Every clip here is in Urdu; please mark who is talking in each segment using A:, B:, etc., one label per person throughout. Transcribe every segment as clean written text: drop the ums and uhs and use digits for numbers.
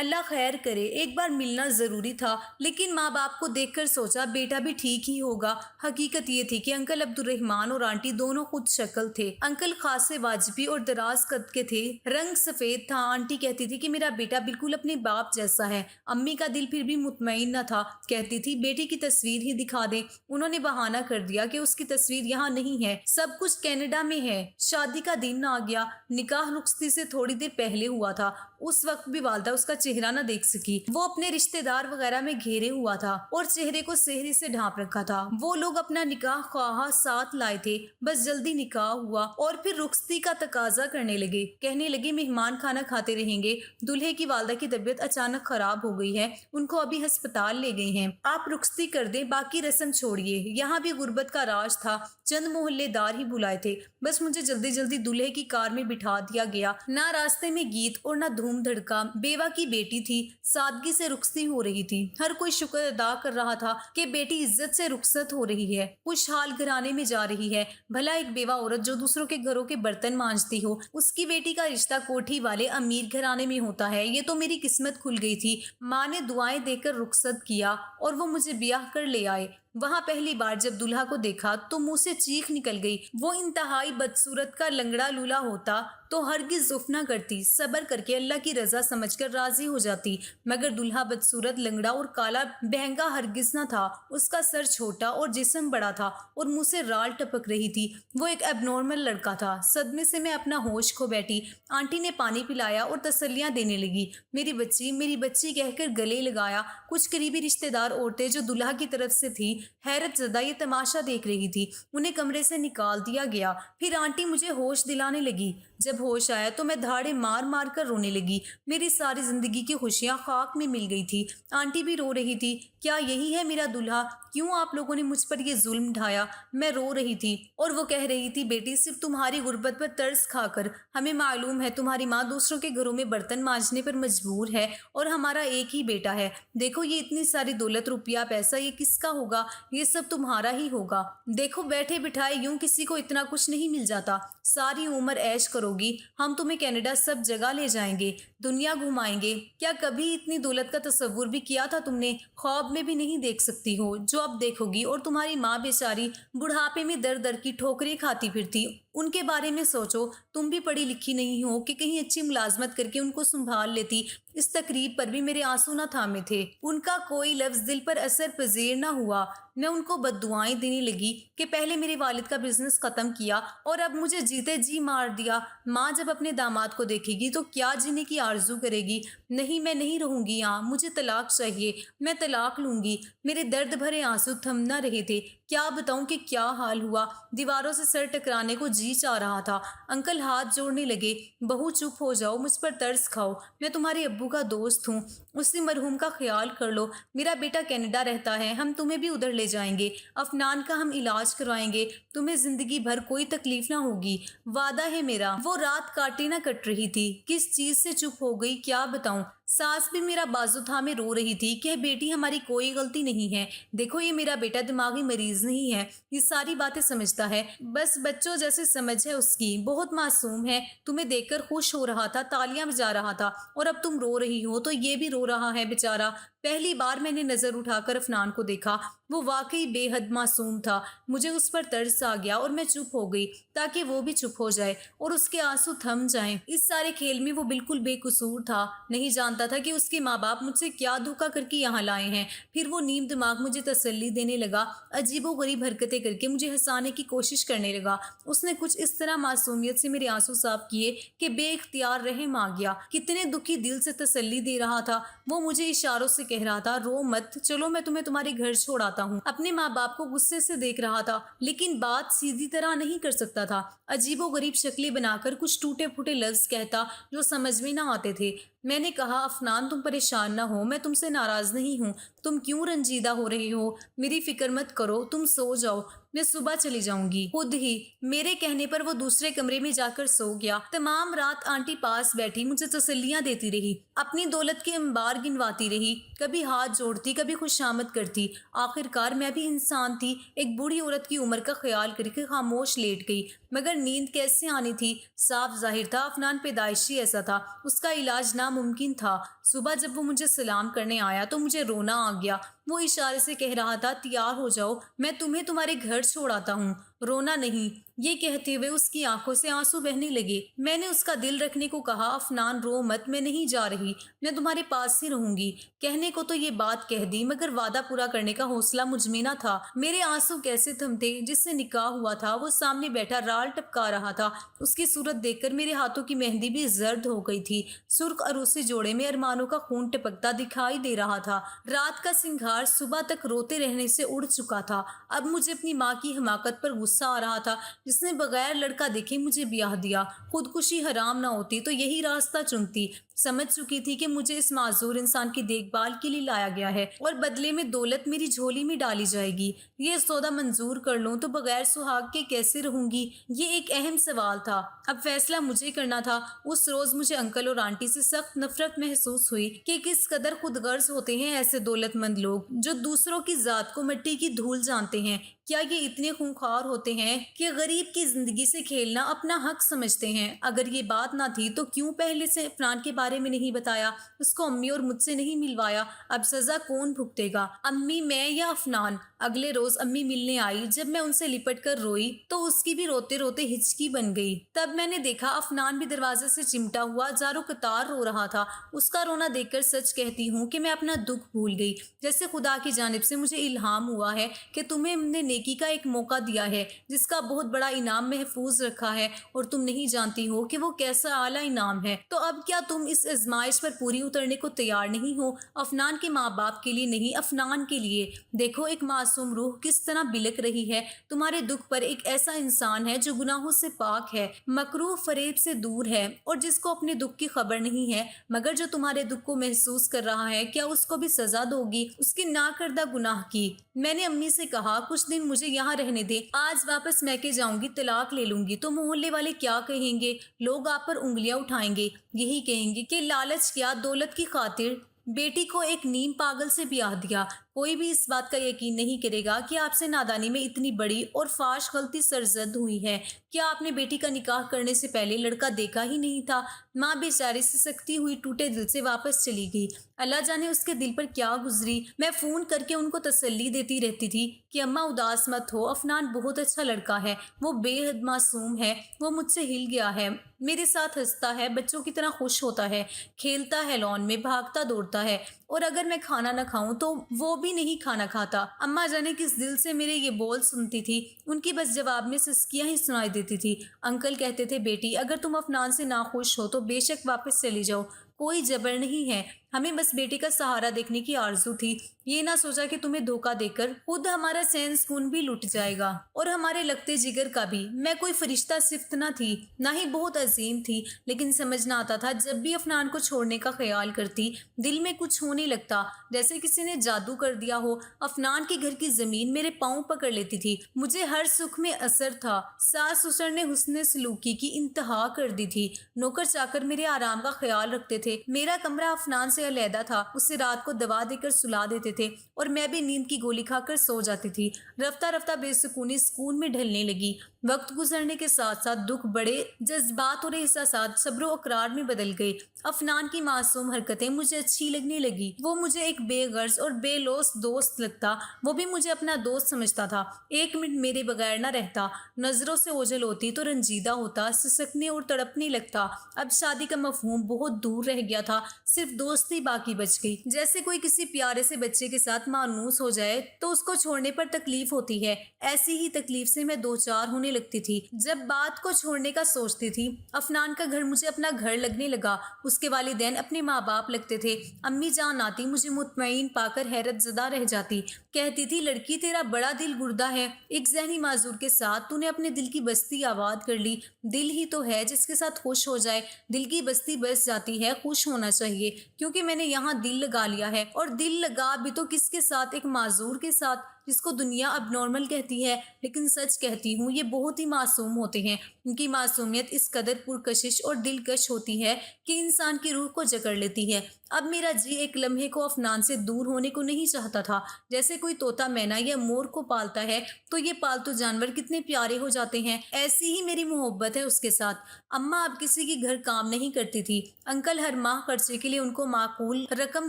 A: اللہ خیر کرے، ایک بار ملنا ضروری تھا، لیکن ماں باپ کو دیکھ کر سوچا بیٹا بھی ٹھیک ہی ہوگا۔ حقیقت یہ تھی کہ انکل عبد الرحمان اور آنٹی دونوں خود شکل تھے۔ انکل خاصے واجبی اور دراز قد کے تھے، رنگ سفید تھا۔ آنٹی کہتی تھی کہ میرا بیٹا بالکل اپنے باپ جیسا ہے۔ امی کا دل پھر بھی مطمئن نہ تھا، کہتی تھی بیٹی کی تصویر ہی دکھا دیں۔ انہوں نے بہانہ کر دیا کہ اس کی تصویر یہاں نہیں ہے، سب کچھ کینیڈا میں ہے۔ شادی کا دن آ گیا، نکاح رخصتی سے تھوڑی دیر پہلے ہوا تھا۔ اس وقت بھی والدہ اس کا چہرہ نہ دیکھ سکی، وہ اپنے رشتہ دار وغیرہ میں گھیرے ہوا تھا اور چہرے کو سحری سے ڈھانپ رکھا تھا۔ وہ لوگ اپنا نکاح خواہاں ساتھ لائے تھے، بس جلدی نکاح ہوا اور پھر رخصتی کا تقاضا کرنے لگے، کہنے لگے مہمان کھانا کھاتے رہیں گے، دلہے کی والدہ کی طبیعت اچانک خراب ہو گئی ہے، ان کو ابھی ہسپتال لے گئے ہیں، آپ رخصتی کر دیں، باقی رسم چھوڑیے۔ یہاں بھی غربت کا راج تھا، چند محلے دار ہی بلائے تھے، بس مجھے جلدی جلدی دلہے کی کار میں بٹھا دیا گیا، نہ راستے میں گیت اور نہ دھوم دھڑکا۔ بیوہ کی بیٹی تھی، سادگی سے رخصتی ہو رہی تھی، ہر کوئی شکر ادا کر رہا تھا کہ بیٹی عزت سے رخصت ہو رہی ہے، خوشحال گھرانے میں جا رہی ہے۔ بھلا ایک بیوہ عورت جو دوسروں کے گھروں کے برتن مانجتی ہو، اس کی بیٹی کا رشتہ کوٹھی والے امیر گھرانے میں ہوتا ہے، یہ تو میری قسمت کھل گئی تھی۔ ماں نے دعائیں دے کر رخصت کیا اور وہ مجھے بیاہ کر لے آئے۔ وہاں پہلی بار جب دلہا کو دیکھا تو منہ سے چیخ نکل گئی۔ وہ انتہائی بدصورت کا لنگڑا لولا ہوتا تو ہرگز اف نہ کرتی، صبر کر کے اللہ کی رضا سمجھ کر راضی ہو جاتی، مگر دلہا بدصورت، لنگڑا اور کالا بہنگا ہرگز نہ تھا۔ اس کا سر چھوٹا اور جسم بڑا تھا اور منہ سے رال ٹپک رہی تھی۔ وہ ایک اب نارمل لڑکا تھا۔ صدمے سے میں اپنا ہوش کھو بیٹھی۔ آنٹی نے پانی پلایا اور تسلیاں دینے لگی، میری بچی کہہ کر گلے لگایا۔ کچھ قریبی رشتہ دار عورتیں جو دلہا کی طرف سے تھی حیرت زدہ یہ تماشا دیکھ رہی تھی، انہیں کمرے سے نکال دیا گیا۔ پھر آنٹی مجھے ہوش دلانے لگی۔ جب ہوش آیا تو میں دھاڑے مار مار کر رونے لگی، میری ساری زندگی کی خوشیاں خاک میں مل گئی تھی۔ آنٹی بھی رو رہی تھی، کیا یہی ہے میرا دلہا؟ کیوں آپ لوگوں نے مجھ پر یہ ظلم ڈھایا؟ میں رو رہی تھی اور وہ کہہ رہی تھی، بیٹی صرف تمہاری غربت پر ترس کھا کر، ہمیں معلوم ہے تمہاری ماں دوسروں کے گھروں میں برتن مانجنے پر مجبور ہے اور ہمارا ایک ہی بیٹا ہے۔ دیکھو یہ اتنی ساری دولت، روپیہ، پیسہ، یہ کس کا ہوگا؟ یہ سب تمہارا ہی ہوگا۔ دیکھو بیٹھے بٹھائے یوں کسی کو اتنا کچھ نہیں مل جاتا۔ ساری عمر عیش کرو گی، ہم تمہیں کینیڈا سب جگہ لے جائیں گے، دنیا گھمائیں گے۔ کیا کبھی اتنی دولت کا تصور بھی کیا تھا تم نے؟ خواب میں بھی نہیں دیکھ سکتی ہو جو اب دیکھو گی۔ اور تمہاری ماں بیچاری بڑھاپے میں در در کی ٹھوکریں کھاتی پھرتی، ان کے بارے میں سوچو، تم بھی پڑھی لکھی نہیں ہو کہ کہیں اچھی ملازمت کر کے ان کو سنبھال لیتی۔ اس تقریب پر بھی میرے آنسو نہ تھامے تھے، ان کا کوئی لفظ دل پر اثر پذیر نہ ہوا۔ میں ان کو بد دعائیں دینے لگی کہ پہلے میرے والد کا بزنس ختم کیا اور اب مجھے جیتے جی مار دیا۔ ماں جب اپنے داماد کو دیکھے گی تو کیا جینے کی آرزو کرے گی؟ نہیں، میں نہیں رہوں گی یہاں، مجھے طلاق چاہیے، میں طلاق لوں گی۔ میرے درد بھرے آنسو تھم نہ رہے تھے، کیا بتاؤں کہ کیا حال ہوا۔ دیواروں سے سر ٹکرانے کو جی چاہ رہا تھا۔ انکل ہاتھ جوڑنے لگے، بہو چپ ہو جاؤ، مجھ پر ترس کھاؤ، میں تمہارے ابو کا دوست ہوں، اسی مرحوم کا خیال کر لو، میرا بیٹا کینیڈا رہتا ہے، ہم تمہیں بھی ادھر لے جائیں گے، افنان کا ہم علاج کروائیں گے، تمہیں زندگی بھر کوئی تکلیف نہ ہوگی، وعدہ ہے میرا۔ وہ رات کاٹے نہ کٹ رہی تھی، کس چیز سے چپ ہو گئی کیا بتاؤں۔ ساس بھی میرا بازو تھامے رو رہی تھی کہ بیٹی ہماری کوئی غلطی نہیں ہے، دیکھو یہ میرا بیٹا دماغی مریض نہیں ہے، یہ ساری باتیں سمجھتا ہے، بس بچوں جیسے سمجھ ہے اس کی، بہت معصوم ہے، تمہیں دیکھ کر خوش ہو رہا تھا، تالیاں بجا رہا تھا، اور اب تم رو رہی ہو تو یہ بھی رو رہا ہے بیچارہ۔ پہلی بار میں نے نظر اٹھا کر افنان کو دیکھا، وہ واقعی بے حد معصوم تھا، مجھے اس پر ترس آ گیا اور میں چپ ہو گئی تاکہ وہ بھی چپ ہو جائے اور اس کے آنسو تھم جائیں۔ اس سارے کھیل میں وہ بالکل بے قصور تھا، نہیں جانتا تھا کہ اس کے ماں باپ مجھ سے کیا دھوکہ کر کے یہاں لائے ہیں۔ پھر وہ نیم دماغ مجھے تسلی دینے لگا، عجیب و غریب حرکتیں کر کے مجھے ہنسانے کی کوشش کرنے لگا۔ اس نے کچھ اس طرح معصومیت سے میرے آنسو صاف کیے کہ بے اختیار رحم آ گیا۔ کتنے دکھی دل سے تسلی دے رہا تھا وہ، مجھے اشاروں سے کہہ رہا تھا، رو مت، چلو میں تمہیں تمہارے گھر چھوڑاتا ہوں۔ اپنے ماں باپ کو غصے سے دیکھ رہا تھا لیکن بات سیدھی طرح نہیں کر سکتا تھا، عجیب و غریب شکلیں بنا کر کچھ ٹوٹے پھوٹے لفظ کہتا جو سمجھ میں نہ آتے تھے۔ میں نے کہا، افنان تم پریشان نہ ہو، میں تم سے ناراض نہیں ہوں، تم کیوں رنجیدہ ہو رہے ہو؟ میری فکر مت کرو، تم سو جاؤ، میں صبح چلی جاؤں گی۔ خود ہی میرے کہنے پر وہ دوسرے کمرے میں جا کر سو گیا۔ تمام رات آنٹی پاس بیٹھی مجھے تسلیاں دیتی رہی، اپنی دولت کے انبار گنواتی رہی، کبھی ہاتھ جوڑتی، کبھی خوشامد کرتی۔ آخر کار میں بھی انسان تھی، ایک بوڑھی عورت کی عمر کا خیال کر کے خاموش لیٹ گئی۔ مگر نیند کیسے آنی تھی؟ صاف ظاہر تھا افنان پیدائشی ایسا تھا، اس کا علاج ناممکن تھا۔ صبح جب وہ مجھے سلام کرنے آیا تو مجھے رونا آ گیا۔ وہ اشارے سے کہہ رہا تھا تیار ہو جاؤ، میں تمہیں تمہارے گھر چھوڑاتا ہوں، رونا نہیں۔ یہ کہتے ہوئے اس کی آنکھوں سے آنسو بہنے لگے۔ میں نے اس کا دل رکھنے کو کہا، افنان رو مت، میں نہیں جا رہی، میں تمہارے پاس ہی رہوں گی۔ کہنے کو تو یہ بات کہہ دی مگر وعدہ پورا کرنے کا حوصلہ مجھ میں نہ تھا۔ میرے آنسو کیسے تھمتے؟ جس سے نکاح ہوا تھا وہ سامنے بیٹھا رال ٹپکا رہا تھا۔ اس کی صورت دیکھ کر میرے ہاتھوں کی مہندی بھی زرد ہو گئی تھی۔ سرخ عروسی جوڑے میں ارمانوں کا خون ٹپکتا دکھائی دے رہا تھا۔ رات کا سنگھار صبح تک روتے رہنے سے اڑ چکا تھا۔ اب مجھے اپنی ماں کی حماقت پر غصہ آ رہا تھا جس نے بغیر لڑکا دیکھے مجھے بیاہ دیا۔ خودکشی حرام نہ ہوتی تو یہی راستہ چنتی۔ سمجھ چکی تھی کہ مجھے اس معذور انسان کی دیکھ بھال کے لیے لایا گیا ہے اور بدلے میں دولت میری جھولی میں ڈالی جائے گی۔ یہ سودا منظور کر لوں تو بغیر سہاگ کے کیسے رہوں گی؟ یہ ایک اہم سوال تھا۔ اب فیصلہ مجھے کرنا تھا۔ اس روز مجھے انکل اور آنٹی سے سخت نفرت محسوس ہوئی کہ کس قدر خود غرض ہوتے ہیں ایسے دولت مند لوگ جو دوسروں کی ذات کو مٹی کی دھول جانتے ہیں۔ کیا یہ اتنے خونخوار ہوتے ہیں کہ غریب کی زندگی سے کھیلنا اپنا حق سمجھتے ہیں؟ اگر یہ بات نہ تھی تو کیوں پہلے سے افنان کے بارے میں نہیں بتایا، اس کو امی اور مجھ سے نہیں ملوایا؟ اب سزا کون بھگتے گا، امی، میں یا افنان؟ اگلے روز امی ملنے آئی۔ جب میں ان سے لپٹ کر روئی تو اس کی بھی روتے روتے ہچکی بن گئی۔ تب میں نے دیکھا افنان بھی دروازے سے چمٹا ہوا زارو قطار رو رہا تھا۔ اس کا رونا دیکھ کر سچ کہتی ہوں کہ میں اپنا دکھ بھول گئی، جیسے خدا کی جانب سے مجھے الہام ہوا ہے کہ تمہیں ہم نے نیکی کا ایک موقع دیا ہے جس کا بہت بڑا انعام محفوظ رکھا ہے اور تم نہیں جانتی ہو کہ وہ کیسا اعلیٰ انعام ہے۔ تو اب کیا تم اس آزمائش پر پوری اترنے کو تیار نہیں ہو؟ افنان کے ماں باپ کے لیے نہیں، افنان کے لیے۔ دیکھو ایک معصوم روح کس طرح بلک رہی ہے۔ تمہارے دکھ پر ایک ایسا انسان ہے جو گناہوں سے پاک ہے، مکروہ فریب سے دور ہے اور جس کو اپنے دکھ کی خبر نہیں ہے، مگر جو تمہارے دکھ کو محسوس کر رہا ہے، کیا اس کو بھی سزا دو گی اس کے نہ کردہ گناہ کی؟ میں نے امی سے کہا کچھ دن مجھے یہاں رہنے دے، آج واپس میں کے جاؤں گی، طلاق لے لوں گی تو محلے والے کیا کہیں گے؟ لوگ آپ پر انگلیاں اٹھائیں گے، یہی کہیں گے کہ لالچ کیا، دولت کی خاطر بیٹی کو ایک نیم پاگل سے بیاہ دیا۔ کوئی بھی اس بات کا یقین نہیں کرے گا کہ آپ سے نادانی میں اتنی بڑی اور فاش غلطی سرزد ہوئی ہے۔ کیا آپ نے بیٹی کا نکاح کرنے سے پہلے لڑکا دیکھا ہی نہیں تھا؟ ماں بیچاری سے سکتی ہوئی ٹوٹے دل سے واپس چلی گئی۔ اللہ جانے اس کے دل پر کیا گزری۔ میں فون کر کے ان کو تسلی دیتی رہتی تھی کہ اماں اداس مت ہو، افنان بہت اچھا لڑکا ہے، وہ بے حد معصوم ہے، وہ مجھ سے ہل گیا ہے، میرے ساتھ ہنستا ہے، بچوں کی طرح خوش ہوتا ہے، کھیلتا ہے لان میں، بھاگتا دوڑتا ہے، اور اگر میں کھانا نہ کھاؤں تو وہ بھی نہیں کھانا کھاتا۔ اماں جانے کس دل سے میرے یہ بول سنتی تھی، ان کی بس جواب میں سسکیاں ہی سنائی دیتی تھی۔ انکل کہتے تھے بیٹی اگر تم افنان سے ناخوش ہو تو بے شک واپس چلی جاؤ، کوئی جبر نہیں ہے، ہمیں بس بیٹی کا سہارا دیکھنے کی آرزو تھی، یہ نہ سوچا کہ تمہیں دھوکہ دے کر خود ہمارا سین سکون بھی لٹ جائے گا اور ہمارے لگتے جگر کا بھی۔ میں کوئی فرشتہ صفت نہ تھی، نہ ہی بہت عظیم تھی، لیکن سمجھ نہ آتا تھا جب بھی افنان کو چھوڑنے کا خیال کرتی دل میں کچھ ہونے لگتا، جیسے کسی نے جادو کر دیا ہو۔ افنان کے گھر کی زمین میرے پاؤں پکڑ لیتی تھی، مجھے ہر سکھ میں اثر تھا۔ ساس سسر نے حسن سلوکی کی انتہا کر دی تھی، نوکر چاکر میرے آرام کا خیال رکھتے تھے، میرا کمرہ افنان سے علیحدہ تھا، اسے رات کو دوا دے کر سلا دیتے تھے اور میں بھی نیند کی گولی کھا کر سو جاتی تھی۔ رفتہ رفتہ بے سکونی سکون میں ڈھلنے لگی۔ وقت گزرنے کے ساتھ ساتھ دکھ بڑے، جذبات اور احساسات صبر و اقرار میں بدل گئے۔ افنان کی معصوم حرکتیں مجھے اچھی لگنے لگی، وہ مجھے ایک بے غرض اور بے لوث دوست لگتا، وہ بھی مجھے اپنا دوست سمجھتا تھا، ایک منٹ میرے بغیر نہ رہتا، نظروں سے اوجھل ہوتی تو رنجیدہ ہوتا، سسکنے اور تڑپنے لگتا۔ اب شادی کا مفہوم بہت دور رہ گیا تھا، صرف دوستی باقی بچ گئی۔ جیسے کوئی کسی پیارے سے بچے کے ساتھ مانوس ہو جائے تو اس کو چھوڑنے پر تکلیف ہوتی ہے، ایسی ہی تکلیف سے میں دو چار ہونے لگتی تھی جب بات کو چھوڑنے کا سوچتی تھی۔ افنان کا گھر مجھے اپنا گھر لگنے لگا، اس کے والدین اپنے ماں باپ لگتے تھے۔ امی جان آتی مجھے مطمئن پا کر حیرت زدہ رہ جاتی، کہتی تھی لڑکی تیرا بڑا دل گردہ ہے، ایک ذہنی معذور کے ساتھ تو نے اپنے دل کی بستی آباد کر لی۔ دل ہی تو ہے جس کے ساتھ خوش ہو جائے، دل کی بستی بس جاتی ہے، خوش ہونا چاہیے، کیونکہ میں نے یہاں دل لگا لیا ہے، اور دل لگا بھی تو کس کے ساتھ؟ ایک معذور کے ساتھ۔ جس کو دنیا اب نارمل کہتی ہے، لیکن سچ کہتی ہوں یہ بہت ہی معصوم ہوتے ہیں۔ ان کی معصومیت اس قدر پرکشش اور دلکش ہوتی ہے کہ انسان کی روح کو جکڑ لیتی ہے۔ اب میرا جی ایک لمحے کو افنان سے دور ہونے کو نہیں چاہتا تھا۔ جیسے کوئی طوطا مینا یا مور کو پالتا ہے تو یہ پالتو جانور کتنے پیارے ہو جاتے ہیں، ایسی ہی میری محبت ہے اس کے ساتھ۔ اماں اب کسی کی گھر کام نہیں کرتی تھی۔ انکل ہر ماہ خرچے کے لیے ان کو معقول رقم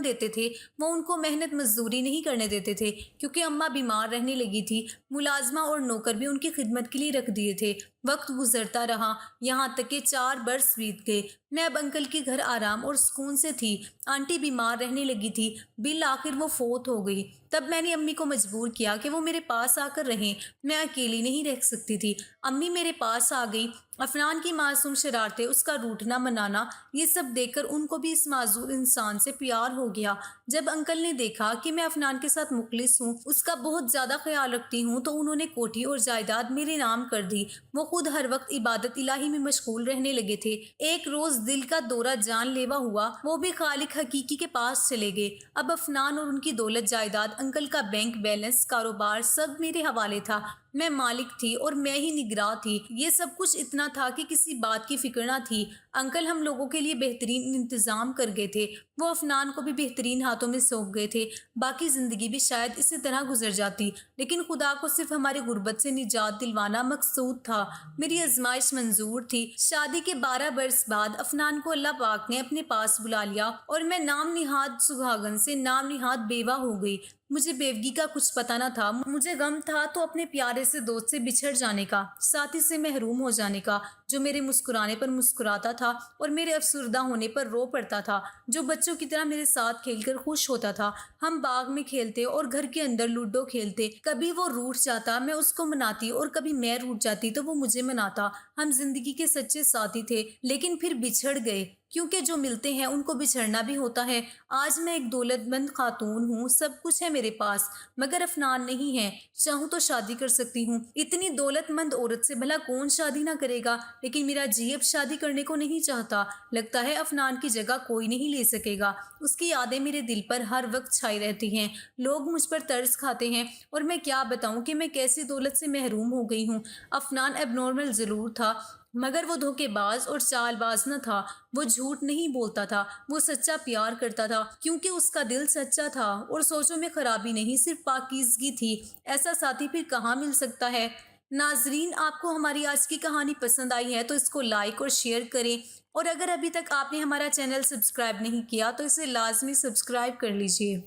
A: دیتے تھے، وہ ان کو محنت مزدوری نہیں کرنے دیتے تھے کیونکہ اماں بیمار رہنے لگی تھی۔ ملازمہ اور نوکر بھی ان کی خدمت کے لیے رکھ دیے تھے۔ وقت گزرتا رہا، یہاں تک کہ 4 برس بیت گئے۔ میں اب انکل کے گھر آرام اور سکون سے تھی۔ آنٹی بیمار رہنے لگی تھی، بالآخر وہ فوت ہو گئی۔ تب میں نے امی کو مجبور کیا کہ وہ میرے پاس آ کر رہیں، میں اکیلی نہیں رہ سکتی تھی۔ امی میرے پاس آ گئی۔ افنان کی معصوم شرارتیں، اس کا روٹھنا منانا، یہ سب دیکھ کر ان کو بھی اس معذور انسان سے پیار ہو گیا۔ جب انکل نے دیکھا کہ میں افنان کے ساتھ مخلص ہوں، اس کا بہت زیادہ خیال رکھتی ہوں، تو انہوں نے کوٹھی اور جائیداد میرے نام کر دی۔ وہ خود ہر وقت عبادت الہی میں مشغول رہنے لگے تھے۔ ایک روز دل کا دورہ جان لیوا ہوا، وہ بھی خالق حقیقی کے پاس چلے گئے۔ اب افنان اور ان کی دولت جائیداد، انکل کا بینک بیلنس، کاروبار سب میرے حوالے تھا۔ میں مالک تھی اور میں ہی نگراں تھی۔ یہ سب کچھ اتنا تھا کہ کسی بات کی فکر نہ تھی۔ انکل ہم لوگوں کے لیے بہترین انتظام کر گئے تھے۔ وہ افنان کو بھی بہترین ہاتھوں میں سونپ گئے تھے۔ باقی زندگی بھی شاید اسی طرح گزر جاتی، لیکن خدا کو صرف ہماری غربت سے نجات دلوانا مقصود تھا۔ میری آزمائش منظور تھی۔ شادی کے 12 برس بعد افنان کو اللہ پاک نے اپنے پاس بلا لیا اور میں نام نہاد سہاگن سے نام نہاد بیوہ ہو گئی۔ مجھے بیوگی کا کچھ پتہ نہ تھا۔ مجھے غم تھا تو اپنے پیارے سے دوست سے بچھڑ جانے کا، ساتھی سے محروم ہو جانے کا، جو میرے مسکرانے پر مسکراتا تھا اور میرے افسردہ ہونے پر رو پڑتا تھا، جو بچوں کی طرح میرے ساتھ کھیل کر خوش ہوتا تھا۔ ہم باغ میں کھیلتے اور گھر کے اندر لوڈو کھیلتے۔ کبھی وہ روٹھ جاتا، میں اس کو مناتی، اور کبھی میں روٹھ جاتی تو وہ مجھے مناتا۔ ہم زندگی کے سچے ساتھی تھے، لیکن پھر بچھڑ گئے، کیونکہ جو ملتے ہیں ان کو بچھڑنا بھی ہوتا ہے۔ آج میں ایک دولت مند خاتون ہوں، سب کچھ ہے میرے پاس، مگر افنان نہیں ہے۔ چاہوں تو شادی کر سکتی ہوں، اتنی دولت مند عورت سے بھلا کون شادی نہ کرے گا، لیکن میرا جی اب شادی کرنے کو نہیں چاہتا۔ لگتا ہے افنان کی جگہ کوئی نہیں لے سکے گا۔ اس کی یادیں میرے دل پر ہر وقت چھائی رہتی ہیں۔ لوگ مجھ پر ترس کھاتے ہیں، اور میں کیا بتاؤں کہ میں کیسی دولت سے محروم ہو گئی ہوں۔ افنان اب نارمل ضرور تھا، مگر وہ دھوکے باز اور چال باز نہ تھا۔ وہ جھوٹ نہیں بولتا تھا، وہ سچا پیار کرتا تھا، کیونکہ اس کا دل سچا تھا اور سوچوں میں خرابی نہیں، صرف پاکیزگی تھی۔ ایسا ساتھی پھر کہاں مل سکتا ہے؟ ناظرین، آپ کو ہماری آج کی کہانی پسند آئی ہے تو اس کو لائک اور شیئر کریں، اور اگر ابھی تک آپ نے ہمارا چینل سبسکرائب نہیں کیا تو اسے لازمی سبسکرائب کر لیجیے۔